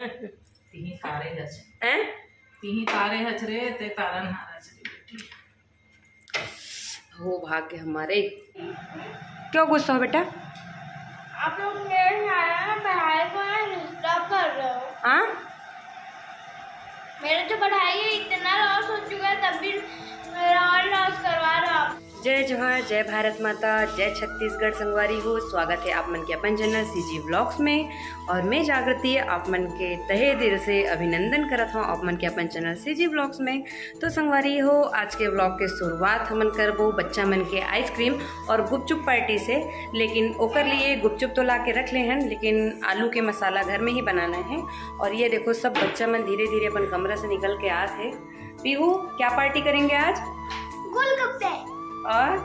तीही तारे हच हैं? तीही तारे हच रे ते तारन हारच रे बेटी। हो भाग्य हमारे। क्यों गुस्सा हो बेटा? आप लोग मेरे सारा पढ़ाई को डिस्टर्ब कर रहे हो। हाँ? मेरा जो पढ़ाई है इतना लॉस हो चुका है, तब भी मेरा और लॉस करवा रहे हो आप। जय जोहार, जय भारत माता, जय छत्तीसगढ़ संगवारी हो। स्वागत है आप मन के अपन चैनल सीजी व्लॉग्स में। और मैं जागृति आप मन के तहे दिल से अभिनंदन करत हूँ आप मन के अपन चैनल सीजी व्लॉग्स में। तो संगवारी हो, आज के व्लॉग के शुरुआत हमन करबो बच्चा मन के आइसक्रीम और गुपचुप पार्टी से। लेकिन ओकर लिए गुपचुप तो ला के रख ले हैं, लेकिन आलू के मसाला घर में ही बनाना है। और ये देखो सब बच्चा मन धीरे धीरे अपन कमरा से निकल के आत है। पीहू, क्या पार्टी करेंगे आज? गोलगप्पे और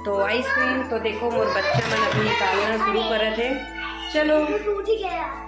तो आइसक्रीम तो देखो मोर बच्चा मन अभी निकालना शुरू करे थे। चलो,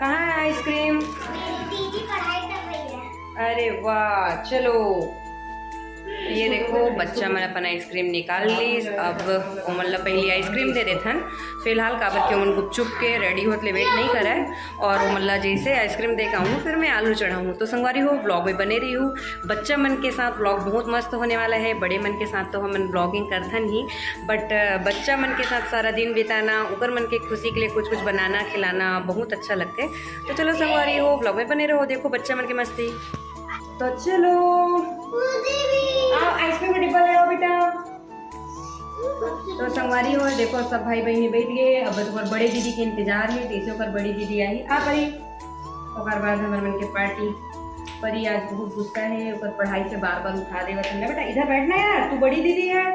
कहाँ है आइसक्रीम? दीदी पढ़ाई कर रही है। अरे वाह, चलो ये देखो बच्चा मन अपन आइसक्रीम निकाल ली। अब ओमन ला पहली आइसक्रीम दे देथन फिलहाल, काबर के ओमन गुपचुप के रेडी होत ले वेट नहीं करे। और ओमन ला जैसे आइसक्रीम दे के आऊँ फिर मैं आलू चढ़ाऊँ। तो संगवारी हो, ब्लॉग में बने रही हूँ। बच्चा मन के साथ ब्लॉग बहुत मस्त होने वाला है। बड़े मन के साथ तो हम ब्लॉगिंग करथन ही, बट बच्चा मन के साथ सारा दिन बिताना, उकर मन के खुशी के लिए कुछ कुछ बनाना खिलाना बहुत अच्छा लगता है। तो चलो संगवारी हो, ब्लॉग में बने रहो, देखो बच्चा मन की मस्ती। तो चलो आइसक्रीम का डिब्बा ले आओ बेटा। तो संगवारी हो, देखो सब भाई बहनी बैठ गए। अब ओकर बड़े दीदी के इंतजार है, जैसे ओकर बड़ी दीदी आई आ परी। ओकर बाद हमर मन के पार्टी। परी आज बहुत गुस्सा है, ओकर पढ़ाई से बार बार उठा देवत है। बेटा इधर बैठना यार, तू बड़ी दीदी है।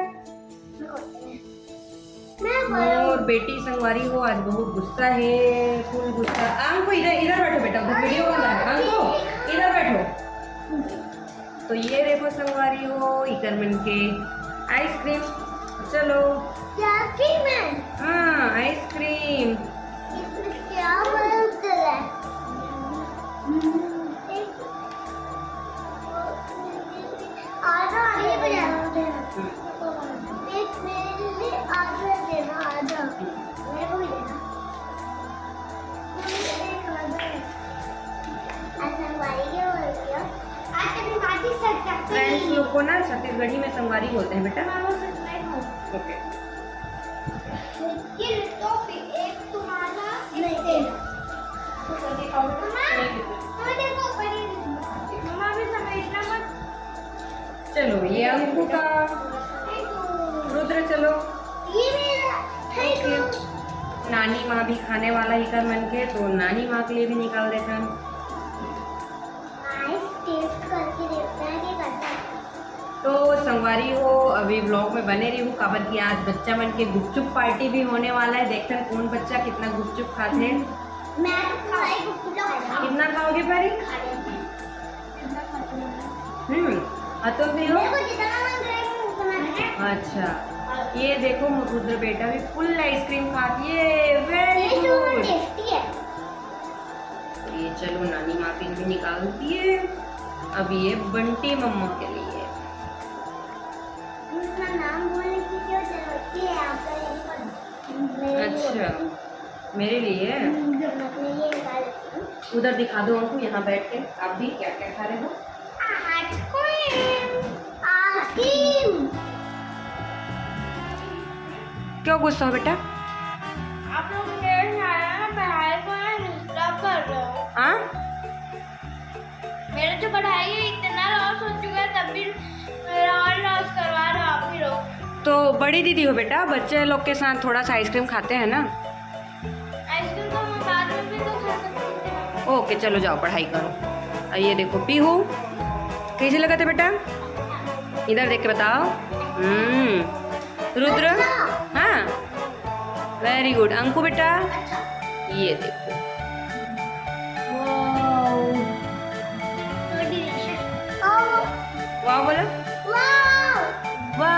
और बेटी संगवारी हो आज बहुत गुस्सा है, फुल गुस्सा। आंको इधर बैठो बेटा, उधर वीडियो बन रहा है। आंको इधर बैठो। तो ये देखो संगवारी हो, इकर मन के आइसक्रीम। चलो हाँ आइसक्रीम। क्या बनता है? आधा आगे बजाना एक मेरे लिए आधा देना, आधा मेरे को भी देना। फ्रेंड्स लोग को ना छत्तीसगढ़ी में संगवारी बोलते हैं बेटा। ओके, ये तो एक तुम्हारा नहीं देना। मम्मा देखो बड़ी मम्मा भी समझना मत। चलो ये अंकु का, रुद्र चलो। ये मेरा थैंक यू। नानी माँ भी खाने वाला ही कर मन के, तो नानी माँ के लिए भी निकाल देते हैं। टेस्ट करके देखना है कि कैसा है। तो संगवारी हो, अभी ब्लॉग में बने रही हूँ, काबर की आज बच्चा मन के गुपचुप पार्टी भी होने वाला है। देखते हैं कौन बच्चा कितना गुपचुप खाते हैं। मैं तो पूरा ही गुपचुप खाऊंगा। कितना खाओगे परी? तुम भी हो? मेरे को जितना मन करेगा उतना है। अच्छा, ये देखो रुद्र बेटा भी फुल आइसक्रीम खाती है। Very good. टेस्टी है। ये चलो नानी माँ के लिए निकालती है। अब ये बंटी मम्मा के लिए। उनका नाम बोलने की क्या जरूरत है? आप अच्छा, मेरे लिए ये उधर दिखा दो हमको, यहाँ बैठ के आप भी क्या क्या खा रहे हो। आइसक्रीम। क्यों गुस्सा हो बेटा? आप लोग मेरे सारा पढ़ाई को डिस्टर्ब कर रहे हो। हाँ? मेरा जो पढ़ाई है इतना लॉस हो चुका है, तब भी मेरा और लॉस करवा रहे हो आप ही लोग। तो बड़ी दीदी हो बेटा, बच्चे लोग के साथ थोड़ा सा आइसक्रीम खाते हैं ना। आइसक्रीम तो हम बाद में भी तो खा सकते हैं। ओके चलो जाओ पढ़ाई करो। ये देखो पीहू, कैसे लगा था बेटा? इधर देख के बताओ। रुद्र, हाँ वेरी गुड। अंकु बेटा, ये देखो। वाह बोला। वाह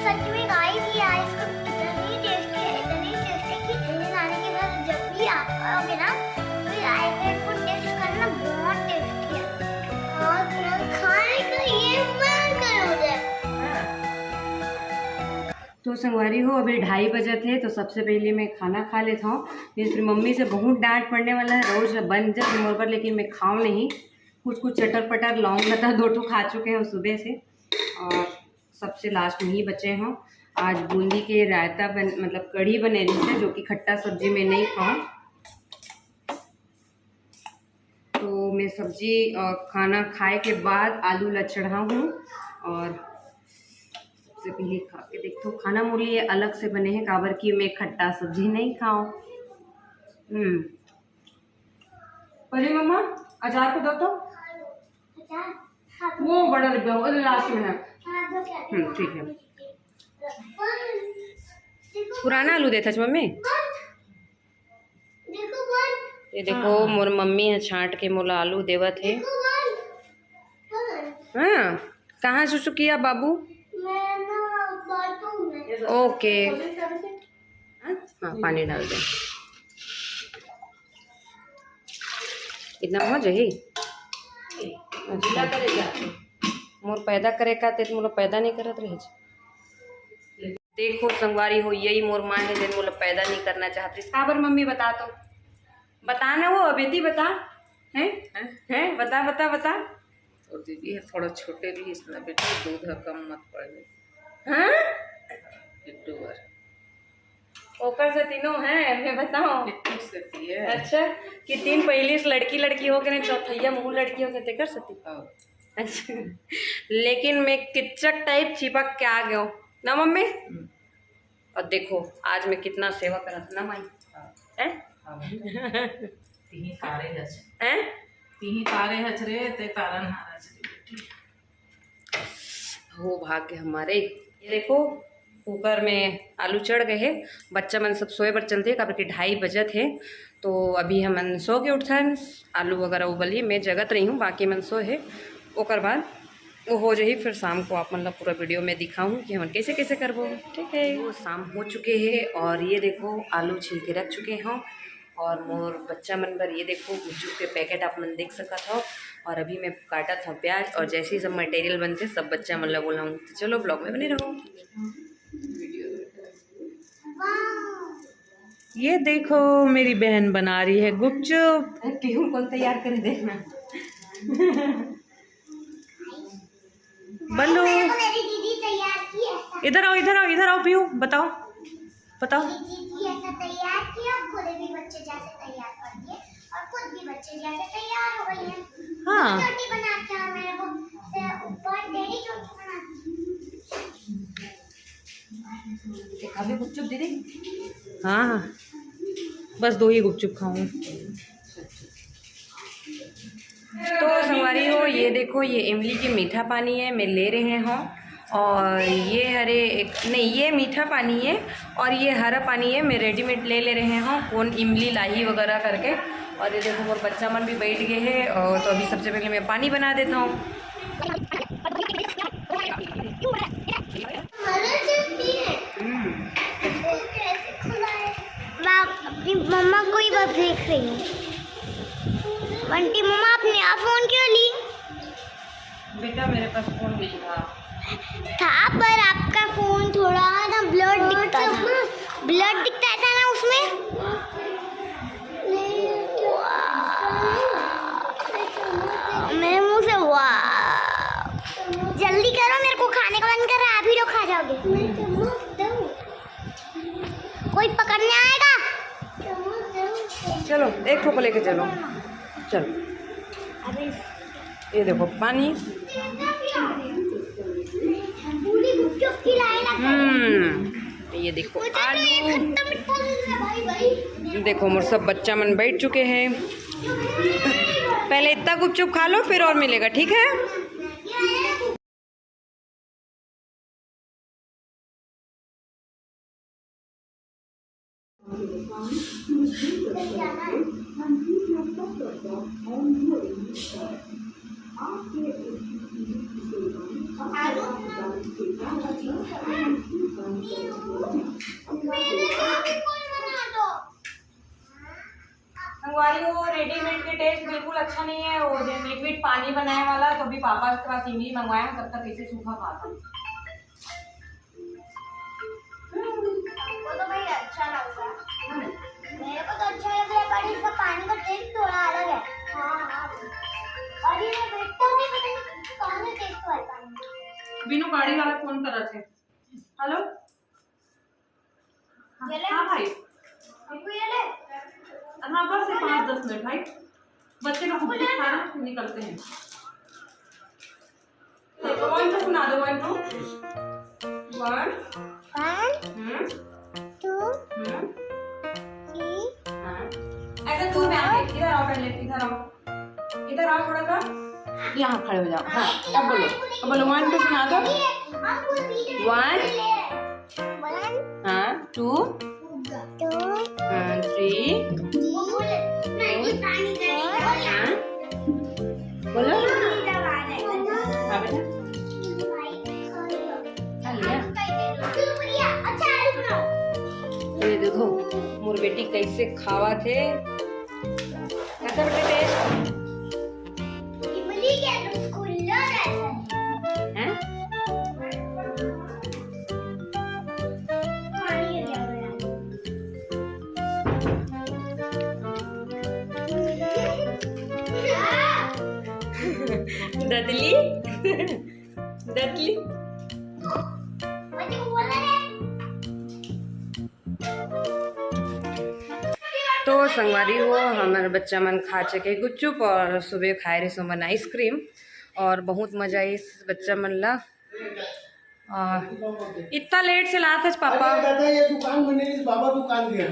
सच में गाइस ये आइसक्रीम इतनी टेस्टी है, इतनी टेस्टी कि मेरे नानी के घर जब भी आओगे ना तो ये आइसक्रीम को टेस्ट करना बहुत टेस्टी है। और खाने का ये मन करोगे। तो संगवारी हो अभी 2:30 बजे थे, तो सबसे पहले मैं खाना खा लेता हूँ। फिर मम्मी से बहुत डांट पड़ने वाला है, रोज बन जाए मोर पर, लेकिन मैं खाऊँ नहीं। कुछ चटर पटर लौंग लता 2 खा चुके हैं सुबह से, और सबसे लास्ट में ही बचे हों। आज बूंदी के रायता मतलब कढ़ी बने रही है, जो कि खट्टा सब्जी में नहीं खाऊँ। तो मैं सब्जी और खाना खाए के बाद आलू लचड़ा हूँ, और सबसे पहले खा के देखो। खाना मोर लिए अलग से बने हैं, काबर की मैं खट्टा सब्जी नहीं खाऊं। परी मम्मा अचार को दो तो, वो बड़ा डिब्बा वो लास्ट में है। ठीक है। पुराना आलू देता मम्मी, ये देखो मोर मम्मी है छांट के मोला आलू देवत है। हाँ कहाँ सुसु किया बाबू? ओके हाँ पानी डाल दे। इतना हो जाए मोर पैदा करे का ते मोला पैदा नहीं करत रहे। देखो संगवारी हो, यही मोर माँ है जिन मोला पैदा नहीं करना चाहती। काबर मम्मी बता तो, बता ना वो बेटी बता, हैं बता बता बता। तो दीदी है थोड़ा छोटे भी इसमें बेटा, दूध कम मत पड़े। हाँ किट्टूवर ओकर से तीनों हैं, मैं बताऊं किट्टू से है। अच्छा कि 3 पहली लड़की हो के नहीं, चौथैया मुँह लड़की हो के ते कर सकती। अच्छा लेकिन मैं किचक टाइप चिपक के आ गया ना मम्मी। और देखो आज मैं कितना सेवा करा था ना माई। तीही तारे हच हैं, तीही तारे हच रे ते तारन हारच रे बेटी। हो भाग्य हमारे। ये देखो कुकर में आलू चढ़ गए हैं। बच्चा मन सब सोए पर चलते काबर के 2:30 बजे थे, तो अभी हमन सो के उठन। आलू वगैरह उबली, मैं जगत रही हूँ, बाकी मन सो है। ओकर बाद वो हो जाही, फिर शाम को आप मतलब पूरा वीडियो में दिखाऊँ कि हम कैसे कैसे करबो। ठीक है, वो शाम हो चुके हैं और ये देखो आलू छील के रख चुके हैं। और मोर बच्चा मन पर ये देखो गुपचुप के पैकेट आप मन देख सकत हो। और अभी मैं काटा था प्याज, और जैसे ही सब मटेरियल बनते सब बच्चा मन ला बोलाऊँ। तो चलो ब्लॉग में बने रहो। ये देखो मेरी बहन बना रही है गुपचुप। गेहूँ कौन तैयार करे देखना। बल्लू मेरी दीदी तैयार की है। इधर आओ इधर आओ इधर आओ पीयू, बताओ बताओ। दीदी ऐसा तैयार किया, खुद भी बच्चे जैसे तैयार कर दिए और खुद भी बच्चे जैसे तैयार हो गई है। हाँ चोटी बनाते हैं मेरे को, ऊपर डेली चोटी बनाती। अभी गुपचुप दीदी। हाँ बस 2 ही गुपचुप खाऊंगी। तो संगवारी हो ये देखो, ये इमली की मीठा पानी है मैं ले रहे हैं। और ये ये मीठा पानी है और ये हरा पानी है मैं रेडीमेड ले रहे हैं। कौन इमली लाही वगैरह करके। और ये देखो मोर बच्चा मन भी बैठ गए हैं। और तो अभी सबसे पहले मैं पानी बना देता हूँ। अपनी मम्मा को ही बस देख रही हूँ। बंटी मम्मा आपने फोन क्यों ली? बेटा मेरे पास फोन भी था पर आपका फोन थोड़ा ना ब्लर दिखता था, ब्लर दिखता था ना उसमें। मेरे मुंह से वाह। जल्दी करो, मेरे को खाने का मन कर रहा है, अभी लोग खा जाओगे। कोई पकड़ने आएगा? चलो एक ठोको लेके चलो। चलो ये देखो पानी। ये देखो आलू। देखो मोर सब बच्चा मन बैठ चुके हैं। पहले इतना गुपचुप खा लो फिर और मिलेगा, ठीक है। वो रेडीमेड के टेस्ट बिल्कुल अच्छा नहीं है। वो जो लिक्विड पानी बनाने वाला, तो अभी पापा के पास इमली मंगवाया, तब तक इसे सूखा खाता। बिनु गाड़ी वाला फोन करा थे। हेलो हाँ भाई, हाँ बस 5-10 मिनट भाई, बच्चे का कुछ खाना निकलते हैं। 1 2 सुना दो, 1 2 1 2 ऐसे तू में आके इधर आओ, पहले इधर आओ थोड़ा सा, यहाँ खड़े हो जाओ। हाँ अब बोलो 1 2 सुना दो। 1 हाँ 2 3 बोलो हाँ बेटा, ये देखो मोर बेटी कैसे खावा थे। कैसा बेटा टेस्ट हैं? दतली दतली तो संगवारी हो हमारे बच्चा मन खा चके गुपचुप और सुबह खाए रहे सुमन आइसक्रीम और बहुत मजा आई इस बच्चा मन ला। इतना लेट से लात है पापा, ये दुकान बनेगी बाबा दुकान दिया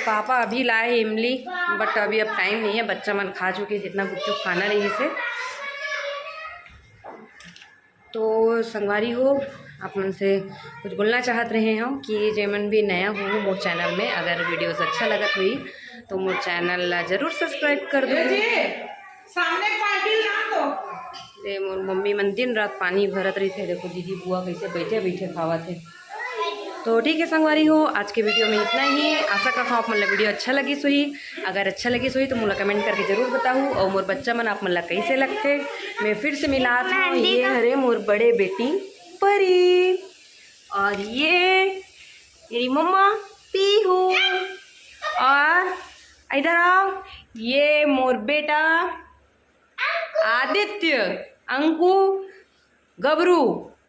पापा अभी लाए इमली, बट अभी अब टाइम नहीं है, बच्चा मन खा चुके जितना गुपचुप खाना नहीं से। तो संगवारी हो आप मन से कुछ बोलना चाहत रहे हो कि जेमन भी नया हो मोर चैनल में, अगर वीडियोस अच्छा लगत हुई तो मोर चैनल ला जरूर सब्सक्राइब कर दो। सामने पार्टी ना तो ते मोर मम्मी मन दिन रात पानी भरत रही थे। देखो दीदी बुआ कैसे बैठे बैठे खावा थे। तो ठीक है संगवारी हो, आज के वीडियो में इतना ही। आशा करता हूँ आप मन ला वीडियो अच्छा लगी सोही, अगर अच्छा लगी सोही तो मोला कमेंट करके जरूर बताऊँ। और मोर बच्चा मन आप मन ला कैसे लगते, मैं फिर से मिला था। ये हरे मोर बड़े बेटी परी और ये मेरी मम्मा पीहू, और इधर आओ ये मोर बेटा आदित्य, अंकु, गबरू।